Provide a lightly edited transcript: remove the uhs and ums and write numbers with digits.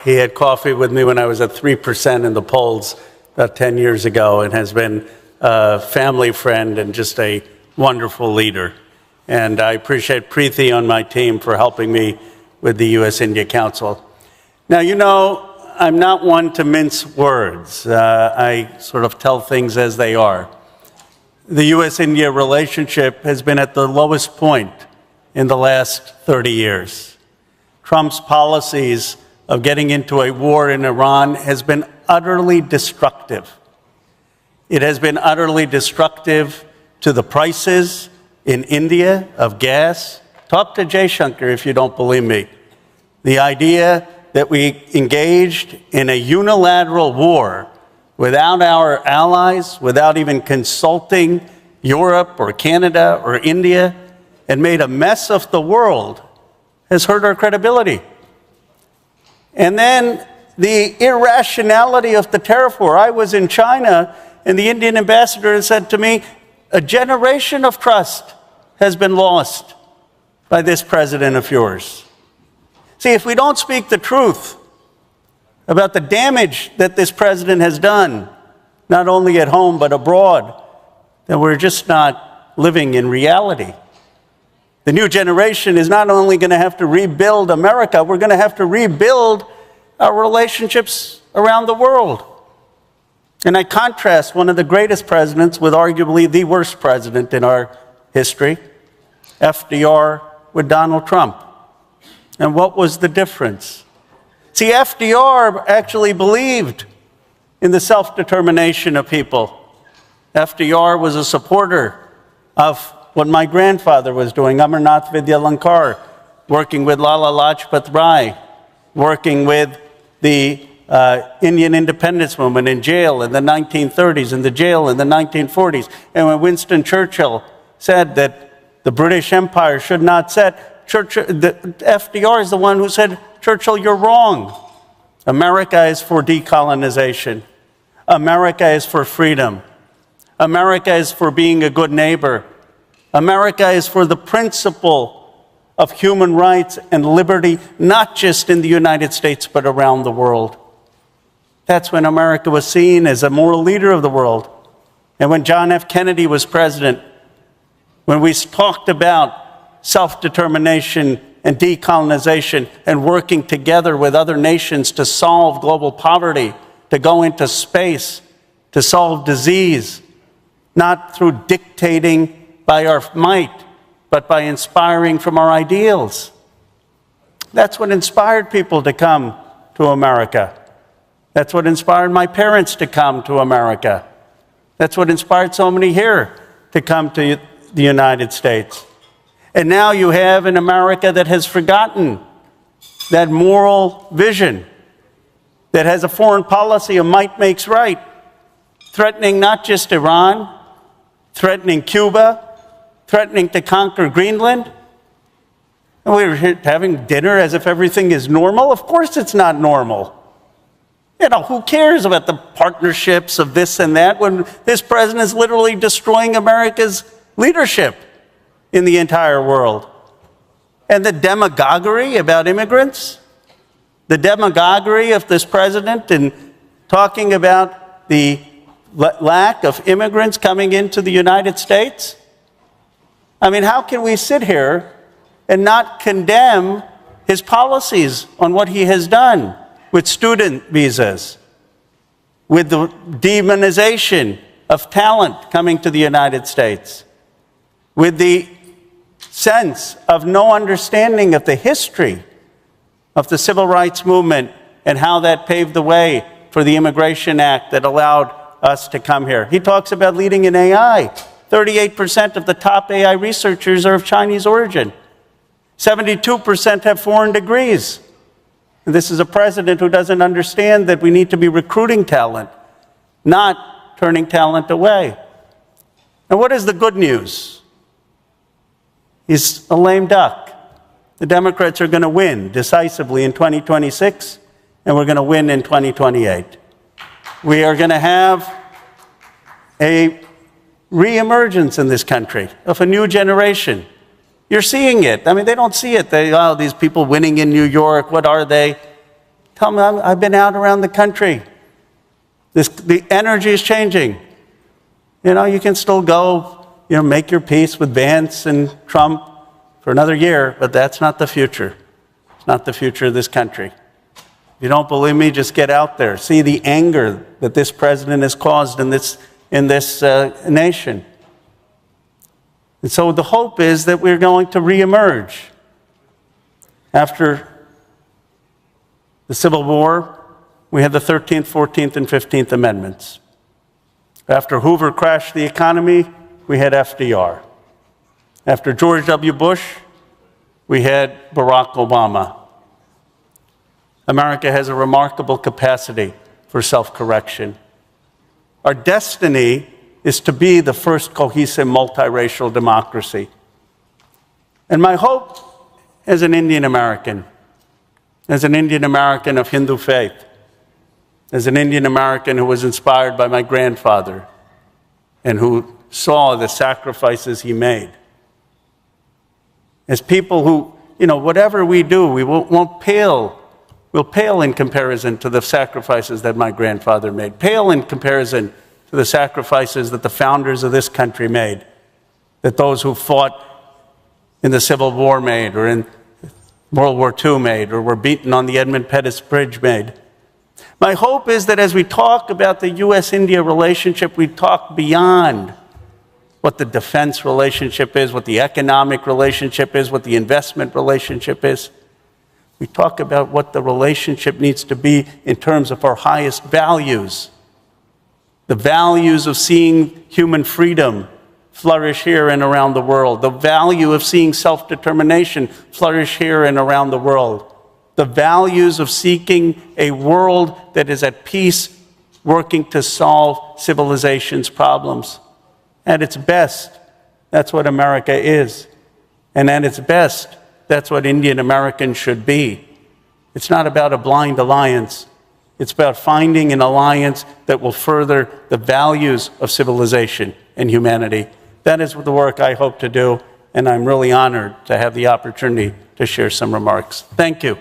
He had coffee with me when I was at 3% in the polls about 10 years ago and has been a family friend and just a wonderful leader. And I appreciate Preeti on my team for helping me with the U.S. India Council. Now, you know, I'm not one to mince words. I sort of tell things as they are. The U.S.-India relationship has been at the lowest point in the last 30 years. Trump's policies of getting into a war in Iran has been utterly destructive. It has been utterly destructive to the prices in India of gas. Talk to Jaishankar if you don't believe me. The idea that we engaged in a unilateral war without our allies, without even consulting Europe or Canada or India, and made a mess of the world, has hurt our credibility. And then the irrationality of the tariff war. I was in China, and the Indian ambassador said to me, a generation of trust has been lost by this president of yours. See, if we don't speak the truth about the damage that this president has done, not only at home but abroad, then we're just not living in reality. The new generation is not only going to have to rebuild America, we're going to have to rebuild our relationships around the world. And I contrast one of the greatest presidents with arguably the worst president in our history, FDR, with Donald Trump. And what was the difference? See, FDR actually believed in the self-determination of people. FDR was a supporter of what my grandfather was doing, Amarnath Vidyalankar, working with Lala Lajpat Rai, working with the Indian independence movement in jail in the 1930s, in the jail in the 1940s. And when Winston Churchill said that the British Empire should not set, FDR is the one who said, Churchill, you're wrong. America is for decolonization. America is for freedom. America is for being a good neighbor. America is for the principle of human rights and liberty, not just in the United States, but around the world. That's when America was seen as a moral leader of the world. And when John F. Kennedy was president, when we talked about self-determination and decolonization and working together with other nations to solve global poverty, to go into space, to solve disease, not through dictating by our might, but by inspiring from our ideals. That's what inspired people to come to America. That's what inspired my parents to come to America. That's what inspired so many here to come to the United States. And now you have an America that has forgotten that moral vision, that has a foreign policy of might makes right, threatening not just Iran, threatening Cuba, threatening to conquer Greenland. And we're here having dinner as if everything is normal. Of course it's not normal. You know, who cares about the partnerships of this and that when this president is literally destroying America's leadership in the entire world? And the demagoguery about immigrants, the demagoguery of this president in talking about the lack of immigrants coming into the United States. I mean, how can we sit here and not condemn his policies on what he has done with student visas, with the demonization of talent coming to the United States, with the sense of no understanding of the history of the civil rights movement and how that paved the way for the Immigration Act that allowed us to come here. He talks about leading in AI. 38% of the top AI researchers are of Chinese origin. 72% have foreign degrees. And this is a president who doesn't understand that we need to be recruiting talent, not turning talent away. And what is the good news? He's a lame duck. The Democrats are going to win decisively in 2026, and we're going to win in 2028. We are going to have a reemergence in this country of a new generation. You're seeing it. I mean, they don't see it. These people winning in New York, what are they? Tell them I've been out around the country. The energy is changing. You know, you can still go, make your peace with Vance and Trump for another year, but that's not the future. It's not the future of this country. If you don't believe me, just get out there. See the anger that this president has caused in this nation. And so the hope is that we're going to reemerge after the Civil War. We had the 13th, 14th, and 15th Amendments. After Hoover crashed the economy, we had FDR. After George W. Bush, we had Barack Obama. America has a remarkable capacity for self-correction. Our destiny is to be the first cohesive multiracial democracy. And my hope as an Indian American of Hindu faith, as an Indian American who was inspired by my grandfather and who saw the sacrifices he made, as people who, whatever we do, we'll pale in comparison to the sacrifices that my grandfather made, pale in comparison to the sacrifices that the founders of this country made, that those who fought in the Civil War made, or in World War II made, or were beaten on the Edmund Pettus Bridge made. My hope is that as we talk about the U.S. India relationship, we talk beyond what the defense relationship is, what the economic relationship is, what the investment relationship is. We talk about what the relationship needs to be in terms of our highest values. The values of seeing human freedom flourish here and around the world. The value of seeing self-determination flourish here and around the world. The values of seeking a world that is at peace, working to solve civilization's problems. At its best, that's what America is. And at its best, that's what Indian Americans should be. It's not about a blind alliance. It's about finding an alliance that will further the values of civilization and humanity. That is the work I hope to do, and I'm really honored to have the opportunity to share some remarks. Thank you.